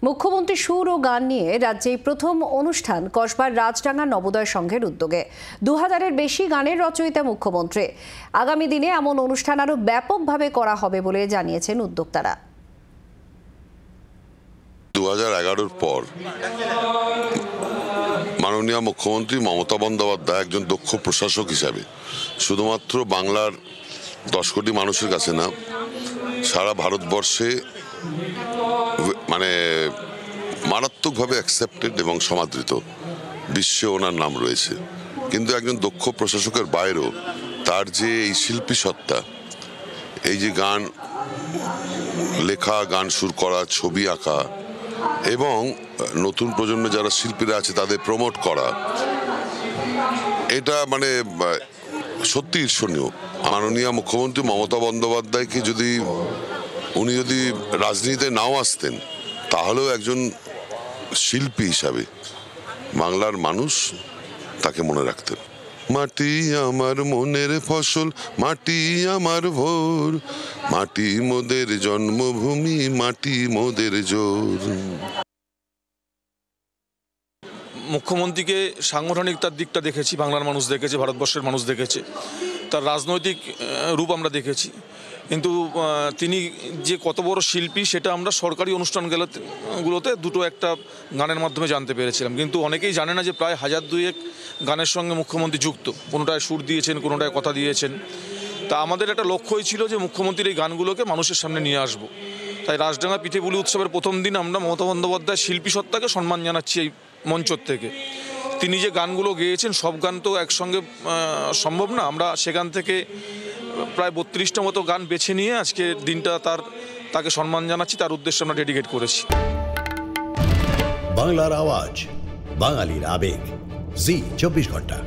মুখ্যমন্ত্রী সুর ও গান নিয়ে রাজ্যে প্রথম অনুষ্ঠান কসবার রাজডাঙ্গা নবোদয় সংঘের উদ্যোগে 2000-এর বেশি গানের রচয়িতা মুখ্যমন্ত্রী। আগামী দিনে এমন অনুষ্ঠান আরো ব্যাপকভাবে করা হবে বলে জানিয়েছেন উদ্যোক্তারা। 2011-র পর মাননীয় মুখ্যমন্ত্রী মমতা বন্দ্যোপাধ্যায় একজন দক্ষ প্রশাসক হিসাবে শুধুমাত্র বাংলার 10 কোটি মানুষের কাছে না, সারা ভারতবর্ষে মারাত্মকভাবে অ্যাকসেপ্টেড এবং সমাদৃত, বিশ্বে ওনার নাম রয়েছে। কিন্তু একজন দক্ষ প্রশাসকের বাইরেও তার যে এই শিল্পী সত্তা, এই যে গান লেখা, গান সুর করা, ছবি আঁকা এবং নতুন প্রজন্মে যারা শিল্পীরা আছে তাদের প্রমোট করা, এটা সত্যি ঈর্ষণীয়। মাননীয় মুখ্যমন্ত্রী মমতা বন্দ্যোপাধ্যায়কে উনি যদি রাজনীতিতে নাও আসতেন, তাহলেও একজন শিল্পী হিসাবে বাংলার মানুষ তাকে মনে রাখতেন। মাটি আমার মনের ফসল, মাটি আমার ভোর, মাটি মোদের জন্মভূমি, মাটি মোদের জোর। মুখ্যমন্ত্রীকে সাংগঠনিক তার দিকটা দেখেছি, বাংলার মানুষ দেখেছে, ভারতবর্ষের মানুষ দেখেছে, তার রাজনৈতিক রূপ আমরা দেখেছি, কিন্তু তিনি যে কত বড় শিল্পী সেটা আমরা সরকারি অনুষ্ঠানগুলোতে দুটো একটা গানের মাধ্যমে জানতে পেরেছিলাম। কিন্তু অনেকেই জানে না যে প্রায় 1000-2 গানের সঙ্গে মুখ্যমন্ত্রী যুক্ত, কোনোটায় সুর দিয়েছেন, কোনোটায় কথা দিয়েছেন। তা আমাদের একটা লক্ষ্যই ছিল যে মুখ্যমন্ত্রীর এই গানগুলোকে মানুষের সামনে নিয়ে আসব। তাই রাজডাঙ্গা পিঠেপুলি উৎসবের প্রথম দিন আমরা মমতা বন্দ্যোপাধ্যায় শিল্পী সত্তাকে সম্মান জানাচ্ছি এই মঞ্চর থেকে। তিনি যে গানগুলো গেয়েছেন সব গান তো একসঙ্গে সম্ভব না, আমরা সেখান থেকে প্রায় 32টা মতো গান বেছে নিয়ে আজকে দিনটা তাকে সম্মান জানাচ্ছি, তার উদ্দেশ্যে আমরা ডেডিকেট করেছি। বাংলার আওয়াজ, বাঙালির আবেগ, জি 24 ঘন্টা।